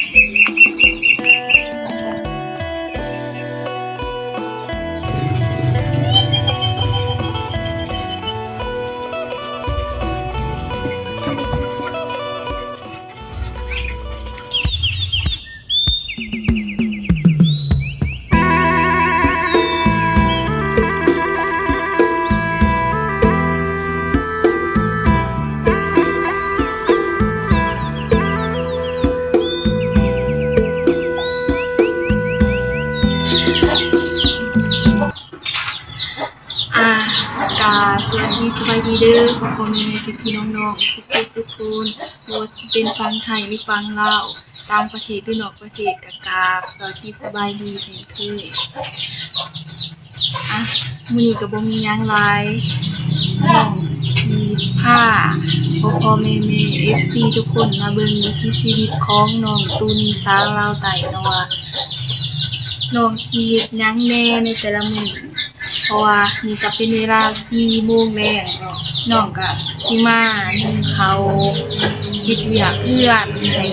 กาสวัสดีสบายดีเด้อพ่อพ่อแม่พี่น้องๆทุกคนบ่ว่าสิเป็นฟังไทยหรือฟังลาวต่างประเทศหรือนอกประเทศกาสวัสดีสบายดีเช่นเคยมื้อนี้ก็บ่มีหยังหลายน้องสิพาพ่อแม่ FC ทุกคนมาเบิ่งวิถีชีวิตของน้องตุนสาวลาวใต้เนาะว่าน้องสิเฮ็ดหยังแหน่ในแต่ละมื้อเพราะว่านี่ก็เป็นเวลา4 โมงแล้วน้องก็สิมานึ่งข้าวเฮ็ดเวียกเรือนให้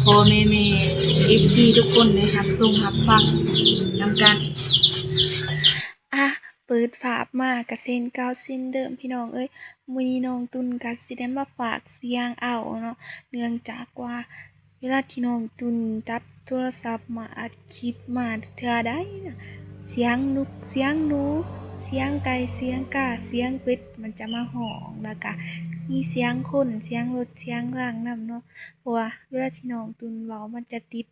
พ่อๆแม่ๆ FC ทุกคนได้รับชมรับฟังนำกันเปิดฝาบมาก็เซ็นเก่าเซ็นเดิมพี่น้องเอ้ยมื้อนี้น้องตุนก็สิได้มาฝากเสียงเอาเนาะเนื่องจากว่าเวลาที่น้องตุนจับโทรศัพท์มาอัดคลิปมาเทื่อใดน่ะเสียงนกเสียงหนูเสียงไก่เสียงกาเสียงเป็ดมันจะมาฮ้องแล้วก็มีเสียงคนเสียงรถเสียงรางนำเนาะเพราะว่าเวลาที่น้องตุนเว้ามันจะติด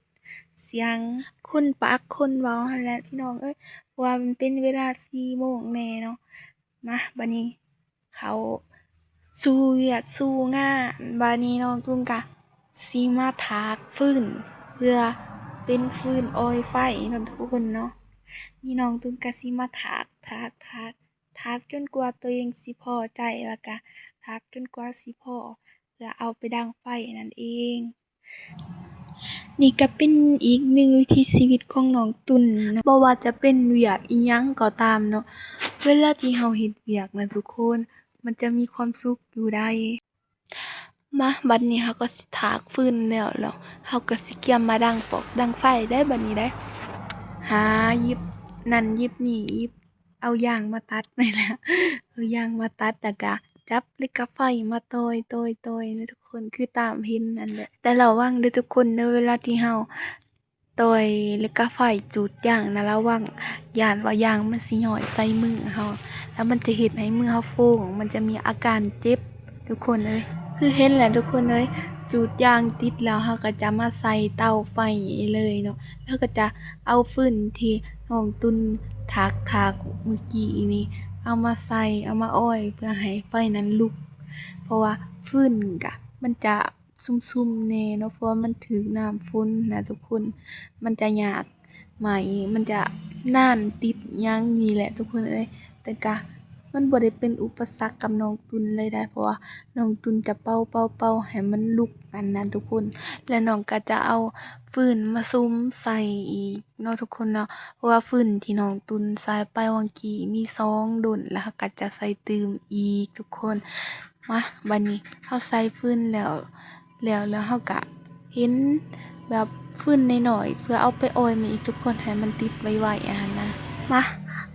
เสียงคนปากคนเว้าหั่นแหละพี่น้องเอ้ยเพราะว่ามันเป็นเวลา4 โมงแน่เนาะมาบัดนี้เข้าสู่เวียกสู่งานบัดนี้น้องตุนก็สิมาถากฟืนเพื่อเป็นฟืนออยล์ไฟเนาะทุกคนเนาะนี่น้องตุนก็สิมาถากจนกว่าตัวเองสิพอใจแล้วก็ถากจนกว่าสิพอเพื่อเอาไปดังไฟนั่นเองนี่ก็เป็นอีกหนึ่งวิถีชีวิตของน้องตุนเนาะบ่ว่าจะเป็นเวียกอิหยังก็ตามเนาะเวลาที่เราเฮ็ดเวียกนะทุกคนมันจะมีความสุขอยู่ได้มาบัดนี้เราก็สิถากฟืนแล้วเราก็สิเกี่ยมมาดังปอกดังไฟได้บัดนี้ได้หาหยิบนั่นหยิบนี่หยิบเอายางมาตัดนี่แหละเอายางมาตัดแล้วก็จับแล้วก็ไฟมาโตยๆๆนะทุกคนคือตามเห็นนั่นแหละแต่ระวังเด้อทุกคนเด้อเวลาที่เราโตยแล้วก็ไฟจุดยางนะระวังย้านว่ายางมันสิย้อยใส่มือเราแล้วมันจะเฮ็ดให้มือเราโฟงมันจะมีอาการเจ็บทุกคนเอ้ยคือเห็นแหละทุกคนเอ้ยจุดยางติดแล้วเราก็จะมาใส่เตาไฟเลยเนาะแล้วก็จะเอาฟืนที่น้องตุนถากเมื่อกี้นี้เอามาใส่เอามาอ้อยเพื่อให้ไฟนั้นลุกเพราะว่าฟืนก็มันจะซุ่มๆแน่เนาะเพราะว่ามันถึกน้ำฝนนะทุกคนมันจะยากไหมมันจะนานติดหยังนี่แหละทุกคนเอ้ยแต่ก็มันบ่ได้เป็นอุปสรรคกับน้องตุนเลยได้เพราะว่าน้องตุนจะเป่าให้มันลุกอันนั้นทุกคนและน้องก็จะเอาฟืนมาสุมใส่อีกเนาะทุกคนเนาะเพราะว่าฟืนที่น้องตุนใส่ไปวังกี้มี2ดนแล้วเราก็จะใส่ตื่มอีกทุกคนมาบัดนี้เราใส่ฟืนแล้วเราก็เห็นแบบฟืนน้อยๆเพื่อเอาไปอ้อยมาอีกทุกคนให้มันติดไวๆอะหั่นนะมา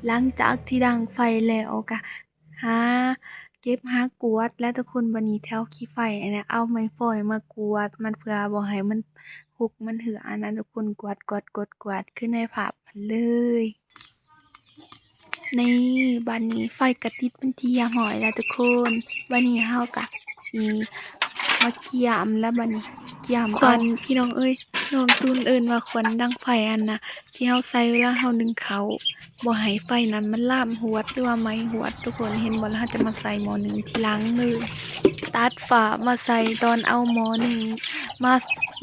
หลังจากที่ดังไฟแล้วก็หาเก็บหากวาดและทุกคนบัดนี้แถวขี้ไฟอันเนี้ยเอาไม้ฟอยมากวาดมันเพื่อบ่ให้มันหกมันเหืออันนั้นทุกคนกวาดขึ้นในภาพเลยนี่บัดนี้ไฟก็ติดเป็นที่เรียบร้อยแล้วทุกคนบัดนี้เราก็สิมาเกี่ยมแล้วบัดนี้เกี่ยมควันพี่น้องเอ้ยน้องตุนเอิ้นว่าควันดังไฟอันน่ะที่เราใส่เวลาเรานึ่งข้าวบ่ให้ไฟนั้นมันลามหวดหรือว่าไหม้หวดทุกคนเห็นบ่แล้วเราจะมาใส่หม้อนึ่งทีหลังเลยตัดฝามาใส่ตอนเอาหม้อนึ่ง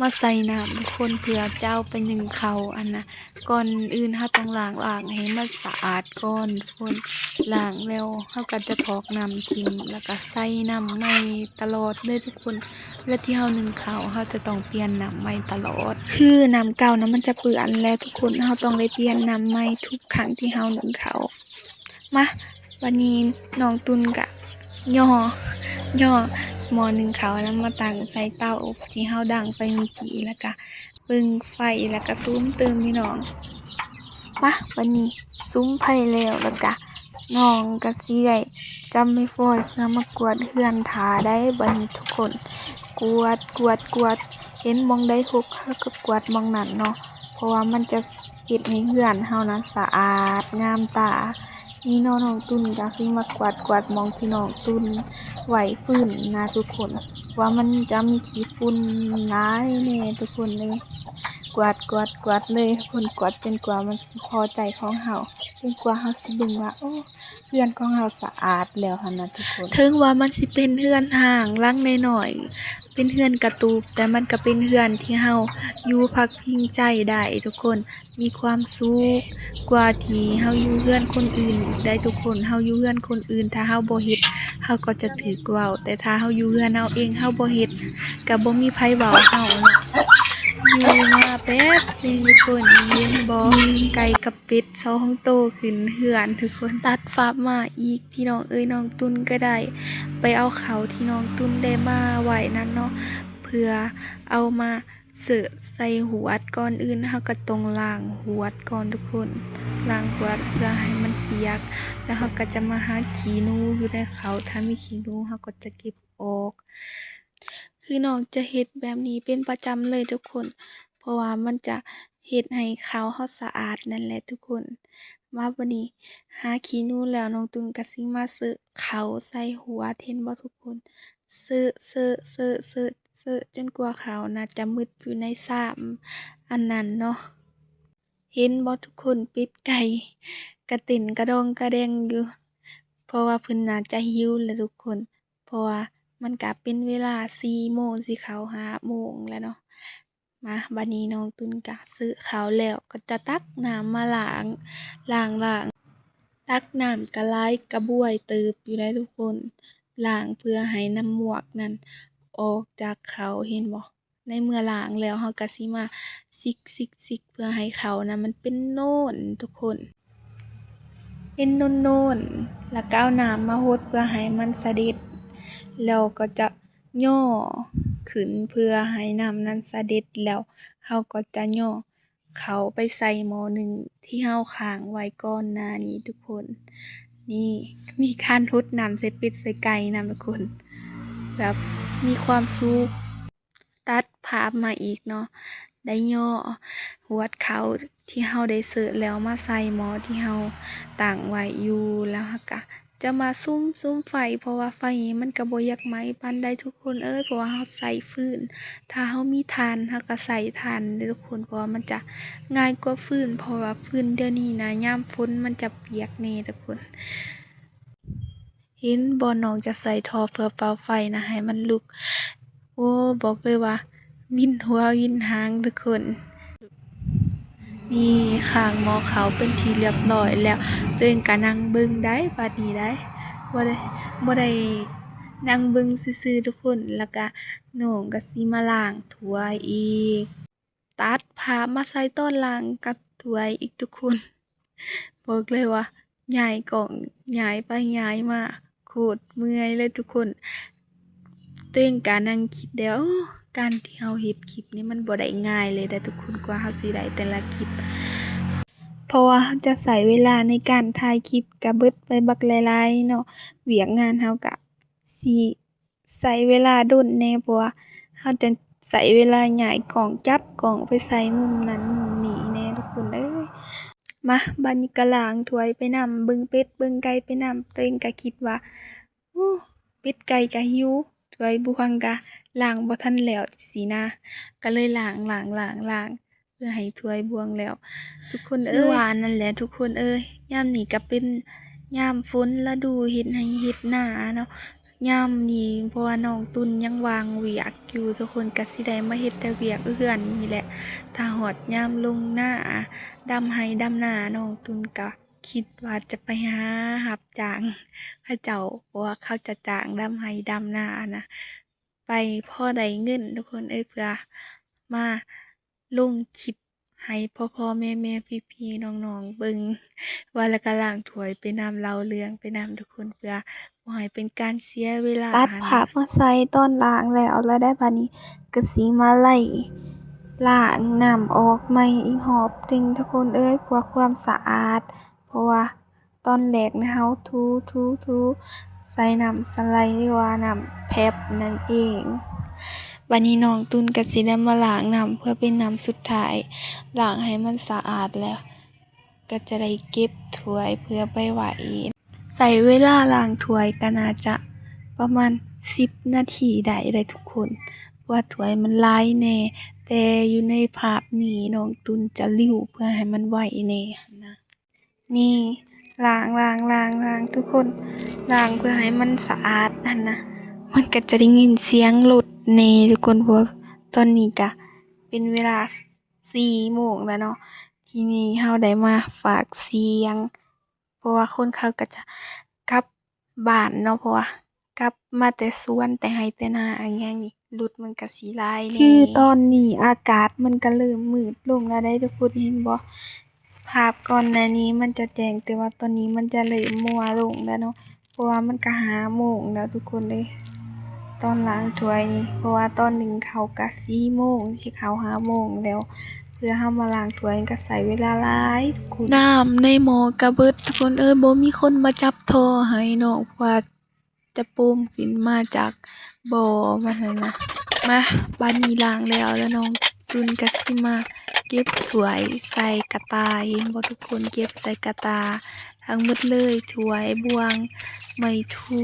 มาใส่น้ำทุกคนเพื่อจะเอาไปนึ่งข้าวอันน่ะก่อนอื่นเราต้องล้างให้มันสะอาดก่อนทุกคนล้างแล้วเราก็จะกรอกน้ำทิ้งแล้วก็ใส่น้ำใหม่ตลอดเลยทุกคนเวลาที่เรานึ่งข้าวเราจะต้องเปลี่ยนน้ำใหม่ตลอดคือน้ำเก่านะมันจะเปื้อนแล้วทุกคนเราต้องได้เปลี่ยนน้ำใหม่ทุกครั้งที่เรานึ่งข้าวมาวันนี้น้องตุนก็ ย่อย่อหม้อหนึ่งข้าวนั้นมาตั้งใส่เตาที่เฮาดังไปเมื่อกี้แล้วก็เบิ่งไฟแล้วก็สุมเติมพี่น้องมาบัดนี้สุมไผแล้วก็น้องก็สิได้จับไม้ฟอยเพื่อมากวาดเรือนท่าได้บัดนี้ทุกคน กวาดเห็นหม้องใดรกเราก็กวาดหม้องนั้นเนาะเพราะว่ามันจะเฮ็ดให้เรือนเรานะสะอาดงามตานี่เนาะน้องตุ้นก็สิมากวาดหม้องที่น้องตุ้นไว้ฟื้นนะทุกคนว่ามันจะมีขี้ฝุ่นหลายแน่ทุกคนเลยกวาดเลยทุกคนกวาดจนกว่ามันสิพอใจของเราจนกว่าเราสิเบิ่งว่าโอ้เรือนของเราสะอาดแล้วหั้นนะทุกคนถึงว่ามันสิเป็นเรือนร้างหลังน้อยๆเป็นเรือนกระตูบแต่มันก็เป็นเรือนที่เราอยู่พักพิงใจได้ทุกคนมีความสุขกว่าที่เราอยู่เรือนคนอื่นอีกได้ทุกคนเราอยู่เรือนคนอื่นถ้าเราบ่เฮ็ดเราก็จะถูกเว้าแต่ถ้าเราอยู่เรือนเราเองเราบ่เฮ็ดก็บ่มีไผเว้าเราเนาะ อยู่มาแป๊บหนึ่งทุกคนเห็นบ่ไก่กับเป็ด2โตวขึ้นเรือนทุกคนตัดฟ้าร์มมาอีกพี่น้องเอ้ยน้องตุนก็ได้ไปเอาเขาวที่น้องตุนได้มาไว้นั่นเนาะเพื่อเอามาเสิร์ฟใส่หวดก่อนอื่นเราก็ต้องล้างหวดก่อนทุกคนล้างหวดเพื่อให้มันเปียกแล้วเราก็จะมาหาขี้หนูอยู่ในเขาวถ้ามีขี้หนูเราก็จะเก็บออก คือน้องจะเฮ็ดแบบนี้เป็นประจำเลยทุกคน เพราะว่ามันจะเฮ็ดให้ขาวเราสะอาดนั่นแหละทุกคน มาบัดนี้หาขี้หนูแล้วน้องตุ่นก็สิมาเซอะข้าวใส่หัวเห็นบ่ทุกคนเซอะจนกว่าข้าวน่าจะหมึดอยู่ในซ้ำอันนั้นเนาะ เห็นบ่ทุกคนเป็ดไก่กระเต้นกระดองกระแดงอยู่เพราะว่าเพิ่นน่าจะหิวแหละทุกคนเพราะว่ามันก็เป็นเวลา4โมงสิเข้า5โมงแล้วเนาะมาบัดนี้น้องตุ่นก็ซื้อข้าวแล้วก็จะตักน้ำมาล้างตักน้ำก็หลายกระบวยเติบอยู่ได้ทุกคนล้างเพื่อให้น้ำหมวกนั้นออกจากข้าวเห็นบ่ ในเมื่อล้างแล้วเราก็สิมาซิกเพื่อให้เขานะมันเป็นโน่นทุกคนเป็นโน่นๆแล้วก็เอาน้ำมารดเพื่อให้มันสะเด็ดแล้วก็จะย่อขึ้นเพื่อให้น้ำนั้นสะเด็ดแล้วเราก็จะย่อเขาไปใส่หม้อหนึ่งที่เราค้างไว้ก่อนหน้านี้ทุกคนนี่มีการรดน้ำใส่เป็ดใส่ไก่นำทุกคนแบบมีความสุข ตัดภาพมาอีกเนาะได้ย่อหวดข้าวที่เราได้เสิร์ฟแล้วมาใส่หม้อที่เราตั้งไว้อยู่แล้วเราก็จะมาซุ่มไฟเพราะว่าไฟมันก็บ่อยากไหม้ปานใดทุกคนเอ้ยเพราะว่าเราใส่ฟืนถ้าเรามีถ่านเราก็ใส่ถ่านเด้อทุกคนเพราะว่ามันจะง่ายกว่าฟืนเพราะว่าฟืนเดี๋ยวนี้นะยามฝนมันจะเปียกแน่ทุกคนเห็นบ่น้องจะใส่ท่อเพื่อเป่าไฟนะให้มันลุก โอ้บอกเลยว่าวินหัววินหางทุกคนนี่ข้างหม้อข้าวเป็นที่เรียบร้อยแล้วตัวเองก็นั่งเบิ่งได้บัดนี้ได้บ่ได้บ่ได้นั่งเบิ่งซื่อๆทุกคนแล้วก็น้องก็สิมาล้างถ้วยอีกตัดภาพมาใส่ตอนล้างกับถ้วยอีกทุกคนบอกเลยว่าย้ายกล้องย้ายไปย้ายมาโคตรเมื่อยเลยทุกคน ตัวเองก็นั่งคิดแล้วการที่เราเฮ็ดคลิปนี่มันบ่ได้ง่ายเลยเด้อทุกคนกว่าเราสิได้แต่ละคลิปเพราะว่าเราจะใช้เวลาในการถ่ายคลิปก็เบิดไปบักหลายๆเนาะเวียกงานเราก็สิใช้เวลาโดนแหน่เพราะว่าเราจะใช้เวลาย้ายกล้องจับกล้องไปใส่มุมนั้นมุมนี้แหน่ทุกคนเอ้ยมาบัดนี้ก็ล้างถ้วยไปนำเบิ่งเป็ดเบิ่งไก่ไปนำตัวเองก็คิดว่า โอ้เป็ดไก่ก็หิวถ้วยบวงก็ล้างบ่ทันแล้วจั่งซี้นะก็เลยล้างเพื่อให้ถ้วยบวงแล้วทุกคนเอ้ยคือว่านั่นแหละทุกคนเอ้ยยามนี้ก็เป็นยามฝนฤดูเฮ็ดไร่เฮ็ดนาเนาะยามนี้เพราะว่าน้องตุ่นยังว่างเวียกอยู่ทุกคนก็สิได้มาเฮ็ดแต่เวียกเรือนนี่แหละถ้าฮอดยามลงนาดำไร่ดำนาน้องตุ่นก็คิดว่าจะไปหารับจ้าง เขาเจ้าว่าเขาจะจ้างดำไร่ดำนานะไปพอได้เงินทุกคนเอ้ยเพื่อมาลงคลิปให้พ่อๆแม่ๆพี่ๆน้องๆเบิ่งว่าแล้วก็ล้างถ้วยไปนำเล่าเรื่องไปนำทุกคนเพื่อ บ่ให้เป็นการเสียเวลาตัดภาพมาใส่ตอนล้างแล้วได้บัดนี้ก็สิมาไล่ล้างน้ำออกใหม่อีกรอบหนึ่งทุกคนเอ้ยเพื่อความสะอาด เพราะว่าตอนแรกนะเราถูใส่น้ำสไลด์หรือว่าน้ำแพ็บนั่นเอง บัดนี้น้องตุนก็สิได้มาล้างน้ำเพื่อเป็นน้ำสุดท้ายล้างให้มันสะอาดแล้วก็จะได้เก็บถ้วยเพื่อไปไว้ใช้เวลาล้างถ้วยก็น่าจะประมาณ10นาทีได้เลยทุกคนเพราะว่าถ้วยมันหลายแหน่แต่อยู่ในภาพนี้น้องตุนจะริ้วเพื่อให้มันไวแหน่หั้นนะนี่ล้างทุกคนล้างเพื่อให้มันสะอาดหั้นนะมันก็จะได้ยินเสียงรถแหน่ทุกคนเพราะว่าตอนนี้ก็เป็นเวลา4โมงแล้วเนาะทีนี้เราได้มาฝากเสียง เพราะว่าคนเขาก็จะกลับบ้านเนาะเพราะว่ากลับมาแต่สวนแต่ไร่แต่นาอิหยังนี่รถมันก็สิหลายแหน่คือตอนนี้อากาศมันก็เริ่มมืดลงแล้วได้ทุกคนเห็นบ่ภาพก่อนหน้านี้มันจะแจ้งแต่ว่าตอนนี้มันจะเริ่มมัวลงแล้วเนาะเพราะว่ามันก็5โมงแล้วทุกคนเอ้ยตอนล้างถ้วยนี่เพราะว่าตอนหนึ่งเขาก็4โมงสิเข้า5โมงแล้ว เพื่อเรามาล้างถ้วยก็ใช้เวลาหลายทุกคนน้ำในหม้อก็เบิดทุกคนบ่มีคนมาจับท่อให้เนาะเพราะว่าจะโป่งขึ้นมาจากบ่อมันนั่นน่ะมาบัดนี้ล้างแล้วน้องตุนก็สิมาเก็บถ้วยใส่กระตาเห็นบ่ทุกคนเก็บใส่กระตาทั้งหมดเลยถ้วยบวงไม้ถู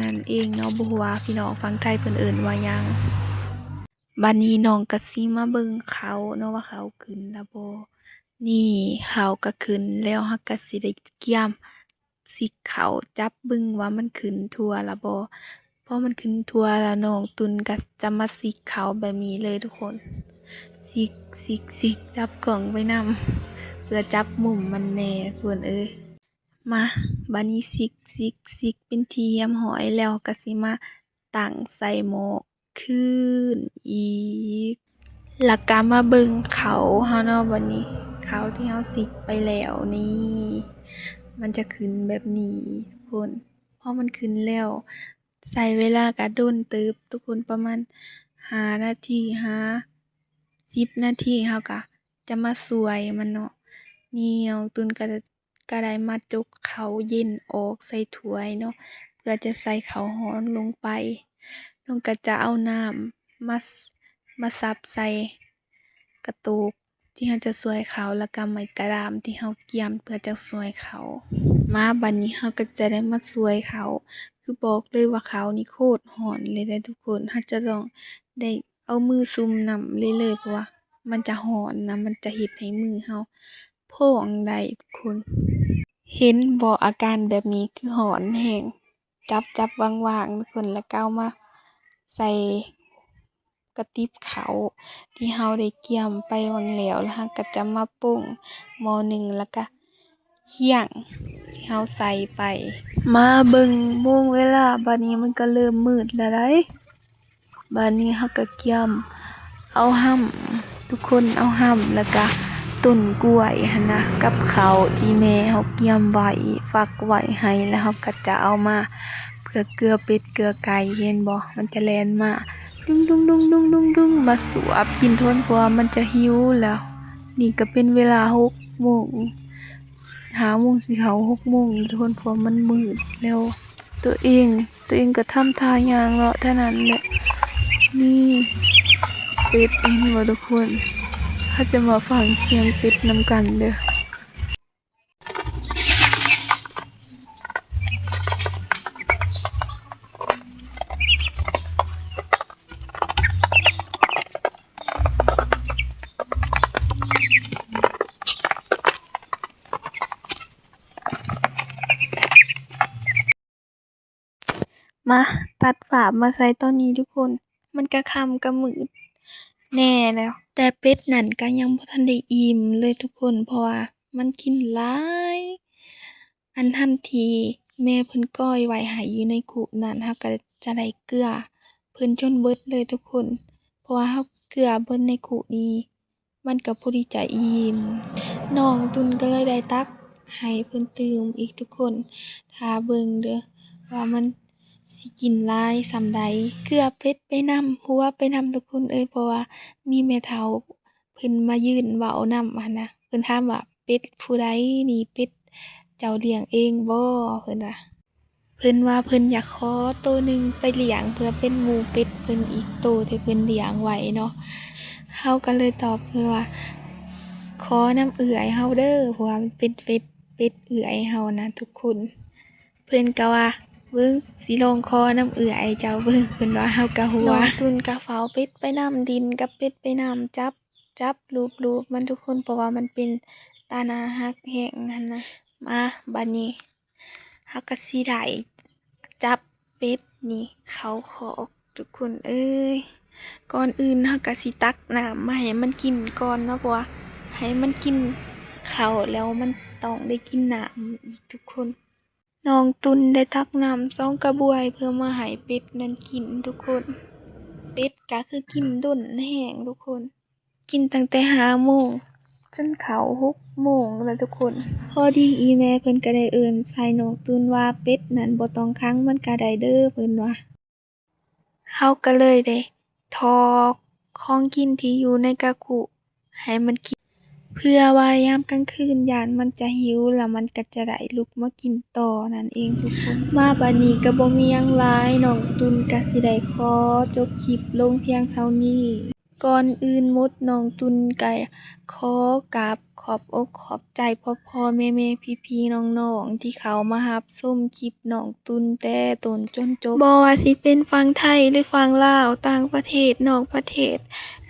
นั่นเองเนาะบ่ฮู้ว่าพี่น้องฝั่งไทยเพิ่นเอิ้นว่าหยังบัดนี้น้องก็สิมาเบิ่งเขาเนาะว่าเขาขึ้นแล้วบ่นี่เขาก็ขึ้นแล้วเราก็สิได้เกี่ยมสิกเขาจับเบิ่งว่ามันขึ้นทั่วแล้วบ่พอมันขึ้นทั่วแล้วน้องตุนก็จะมาสิกเขาแบบนี้เลยทุกคนสิกจับกล้องไว้นำเพื่อจับมุมมันแหน่ทุกคนเอ้ยมาบัดนี้สิกเป็นที่เรียบร้อยแล้วก็สิมาตั้งใส่หม้อคืนอีกแล้วก็มาเบิ่งเขาเราเนาะบัดนี้เขาที่เราสิกไปแล้วนี่มันจะขึ้นแบบนี้ทุกคนพอมันขึ้นแล้วใช้เวลาก็โดนเติบทุกคนประมาณ5นาที10นาทีเราก็จะมาสวยมันเนาะนี่น้องตุนก็ได้มาจกข้าวเย็นออกใส่ถ้วยเนาะเพื่อจะใส่ข้าวร้อนลงไปน้องก็จะเอาน้ำมาซับใส่กระตุกที่เราจะสวยเขาแล้วก็ไม้กระดามที่เราเกี่ยมเพื่อจะสวยเขามาบัดนี้เราก็จะได้มาสวยเขาคือบอกเลยว่าเขานี่โคตรร้อนเลยเด้อทุกคนเราจะต้องได้เอามือซุ่มน้ำเลยเพราะว่ามันจะร้อนนะมันจะเฮ็ดให้มือเราพองได้ทุกคนเห็นบ่อาการแบบนี้คือร้อนแรงจับวางๆทุกคนแล้วก็เอามาใส่กระติบข้าวที่เราได้เกี่ยมไปวางแล้วเราก็จะมาปรุงหม้อหนึ่งแล้วก็เคี่ยงที่เราใส่ไปมาเบิ่งโมงเวลาบัดนี้มันก็เริ่มมืดแล้วได้บัดนี้เราก็เกี่ยมเอาห้ำทุกคนเอาห้ำแล้วก็ต้นกล้วยหั้นนะกับข้าวที่แม่เราเกี่ยมไว้ฝักไว้ให้แล้วเราก็จะเอามาเพื่อเกลือเป็ดเกลือไก่เห็นบ่มันจะแล่นมาดุงมาสวบกินทนเพราะว่ามันจะหิวแล้วนี่ก็เป็นเวลา6โมง5โมงสิเข้า6โมงทุกคนเพราะมันมืดแล้วตัวเองก็ทำท่าย่างเลาะเท่านั้นแหละนี่เป็ดเห็นบ่ทุกคนถ้าจะมาฟังเสียงเป็ดนำกันเด้อมาตัดภาพมาใส่ตอนนี้ทุกคนมันก็ค่ำก็มืดแน่แล้วแต่เป็ดนั่นก็ยังบ่ทันได้อิ่มเลยทุกคนเพราะว่ามันกินหลายอันทำที่แม่เพิ่นก้อยไว้ให้อยู่ในคุนั้นเราก็จะได้เกลือเพิ่นจนเบิดเลยทุกคนเพราะว่าเราเกลือเบิดในคุนี้มันก็พอดีจะอิ่มน้องตุนก็เลยได้ตักให้เพิ่นตื่มอีกทุกคนท่าเบิ่งเด้อว่ามัน สิกินหลายส่ำใดเกลือเป็ดไปนำหัวไปนำทุกคนเอ้ยเพราะว่ามีแม่เฒ่าเพิ่นมายืนเว้านำหั้นนะเพิ่นถามว่าเป็ดผู้ใดนี่เป็ดเจ้าเลี้ยงเองบ่เพิ่นว่าเพิ่นว่าเพิ่นอยากขอโตหนึ่งไปเลี้ยงเพื่อเป็นหมู่เป็ดเพิ่นอีกโตที่เพิ่นเลี้ยงไว้เนาะเฮาก็เลยตอบเพิ่นว่าขอนำเอื้อยเฮาเด้อเพราะว่ามันเป็นเป็ดเอื้อยเฮานะทุกคน เพิ่นก็ว่าเบิ่งสิลงคอนำเอื้อยเจ้าเบิ่งเพิ่นว่าเฮาก็หัวน้องตุ่นก็เฝ้าเป็ดไปนำดินกับเป็ดไปนำจับลูบๆมันทุกคนเพราะว่ามันเป็นตาน่ารักแรงหั้นนะมาบัดนี้เฮาก็สิได้จับเป็ดนี่เข้าคอกทุกคนเอ้ยก่อนอื่นเฮาก็สิตักน้ำมาให้มันกินก่อนเนาะเพราะว่าให้มันกินข้าวแล้วมันต้องได้กินน้ำอีกทุกคน น้องตุนได้ตักน้ำ2กระบวยเพื่อมาให้เป็ดนั้นกินทุกคน เป็ดก็คือกินด้นแห้งทุกคน กินตั้งแต่5โมงจนเข้า6โมงแล้วทุกคน พอดีอีแม่เพิ่นก็ได้เอิ้นใส่น้องตุนว่าเป็ดนั้นบ่ต้องขังมันก็ได้เด้อเพิ่นว่าเฮาก็เลยได้ถอกของกินที่อยู่ในกระกุให้มันกิน เพื่อว่ายามกลางคืนย้านมันจะหิวแล้วมันก็จะได้ลุกมากินต่อนั่นเองทุกคน มาบัดนี้ก็บ่มีหยังหลายน้องตุ่นก็สิได้ขอจบคลิปลงเพียงเท่านี้ก่อนอื่นหมดน้องตุ่นก็ขอกราบขอบอกขอบใจพ่อๆแม่ๆพี่ๆน้องๆที่เขามารับชมคลิปน้องตุ่นแต่ต้นจนจบบ่ว่าสิเป็นฝั่งไทยหรือฝั่งลาวต่างประเทศนอกประเทศ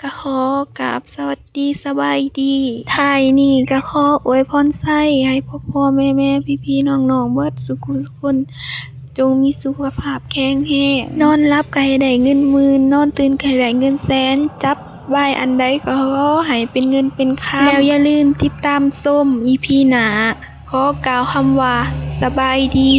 ก็ขอกราบสวัสดีสบายดีท้ายนี้ก็ขออวยพรไส้ให้พ่อๆแม่ๆพี่ๆน้องๆเบิดสุขุทุกคนจงมีสุขภาพแข็งแรงนอนหลับก็ให้ได้เงินหมื่นนอนตื่นก็ให้ได้เงินแสนจับไว้อันใดก็ขอให้เป็นเงินเป็นคำแล้วอย่าลืมติดตามชม EP หน้าขอกล่าวคำว่าสบายดี